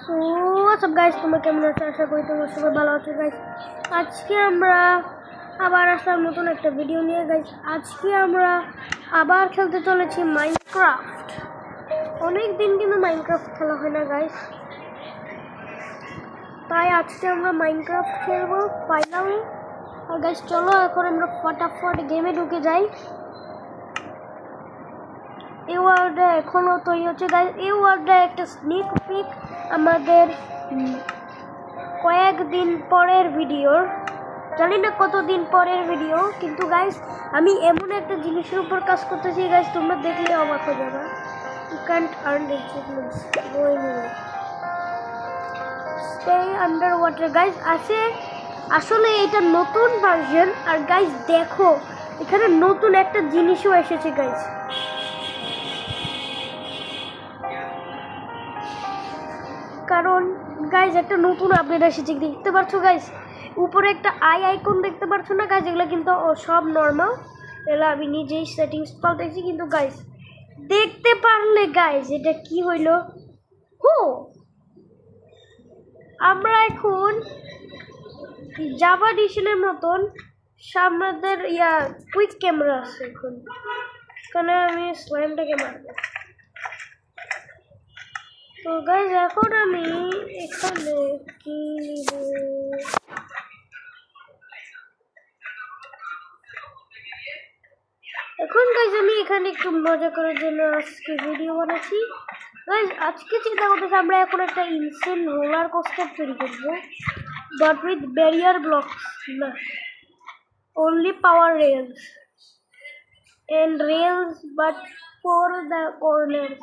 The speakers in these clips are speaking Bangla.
সো সব গাইস তোমরা কেমন আছো? আশা করি তোমরা সবাই ভালো আছো গাইস। আজকে আমরা আবার আসলাম নতুন একটা ভিডিও নিয়ে গাইস। আজকে আমরা আবার খেলতে চলেছি মাইনক্রাফট। অনেক দিন কিন্তু মাইনক্রাফট খেলা হয় না গাইস, তাই আজকে আমরা মাইনক্রাফট খেলবো ফাইনালি। আর গাইস চলো এখন আমরা ফটাফট গেমে ঢুকে যাই। এই ওয়ার্ল্ডটা এখনও তৈরি হচ্ছে গাইস। এই ওয়ার্ল্ডটা একটা স্নিক পিক আমাদের কয়েকদিন পরের ভিডিওর, জানি না কতদিন পরের ভিডিও, কিন্তু গাইস আমি এমন একটা জিনিসের উপর কাজ করতেছি গাইস, তোমরা দেখলে অবাক হয়ে যাবে। You can't earn achievements going away, stay under water guys. আসলে এটা নতুন ভার্সন। আর গাইস দেখো এখানে নতুন একটা জিনিসও এসেছে গাইস। কারণ গাইজ একটা নতুন আপডেট এসেছে, দেখতে পাচ্ছ গাইজ উপরে একটা আইকন দেখতে পাচ্ছ না গাইজ? এগুলো কিন্তু সব নর্মাল, এগুলো আমি নিজেই সেটিংস পাল্টেছি। কিন্তু গাইজ দেখতে পারলে গাইজ এটা কি হইল, আমরা এখন জাভা ডিশনের মতন সামনের কুইক ক্যামেরা আছে এখন। এখানে আমি স্লাইমটাকে মারবো। তো গাইজ এখন আমি এখানে কি নিব, এখন গাইজ আমি এখানে একটু মজা করার জন্য আজকে ভিডিও বানাচ্ছি গাইজ। আজকে চিন্তা করতেছি আমরা এখন একটা ইনসেন রোলার কোস্টার তৈরি করবো, বাট উইথ ব্যারিয়ার ব্লকস না, only power rails and rails but for the corners।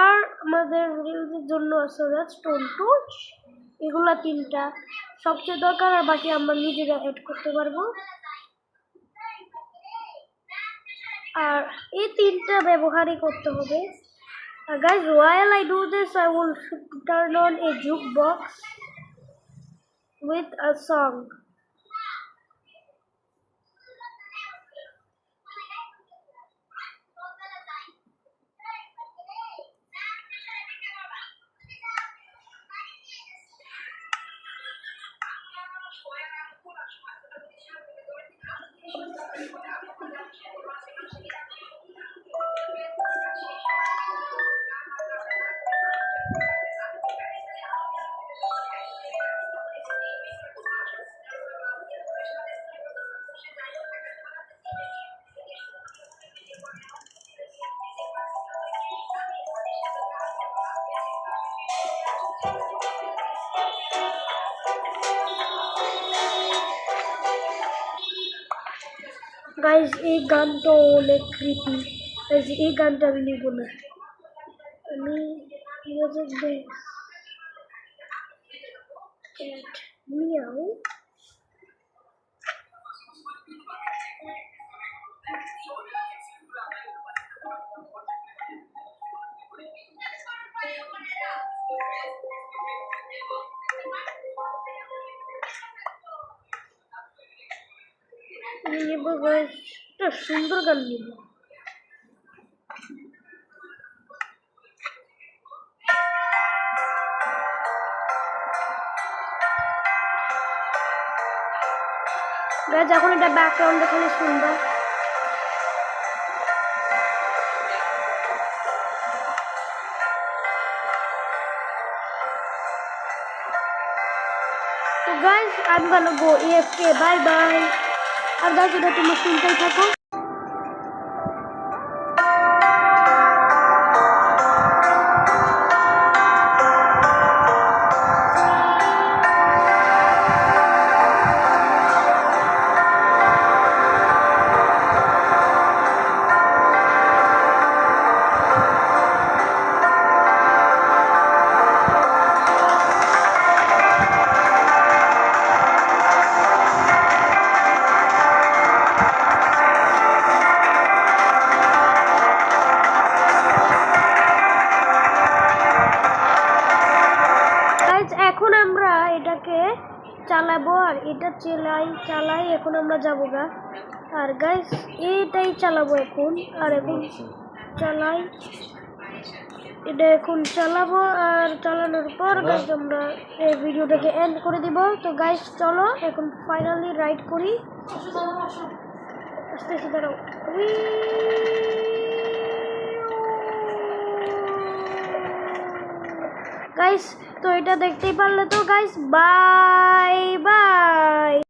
আর আমাদের রিলসের জন্য আছে স্টোন টুচ, এগুলা তিনটা সবচেয়ে দরকার, আর বাকি আমরা নিজেরা অ্যাড করতে পারবো। আর এই তিনটা ব্যবহারই করতে হবে। Guys, while I do this, I will turn on a jukebox with a song. Guys এই গানটা অনেক ক্রিপি, এই গানটা আমি নিব না। আমি মিউজিক দে ক্যাট মিয়াও। নিব গাইজ একটা সুন্দর গান নিব। গাইজ এখন এটা ব্যাকগ্রাউন্ডে খালি শুনবা। তো guys I'm gonna go AFK, bye bye। আর গাইজ এটা তুমি শুনতেই থাকো। এখন আমরা এটাকে চালাবো, আর এটা চালাই এখন আমরা যাবো গা। আর গাইস এটাই চালাবো এখন, আর এখন চালাই। এটা এখন চালাবো, আর চালানোর পর গাইস আমরা এই ভিডিওটাকে এন্ড করে দিব। তো গাইস চলো এখন ফাইনালি রাইড করি। আস্তে আস্তে দাঁড়াও। গাইস তো এটা দেখতেই পারলে তো গাইস, বাই বাই।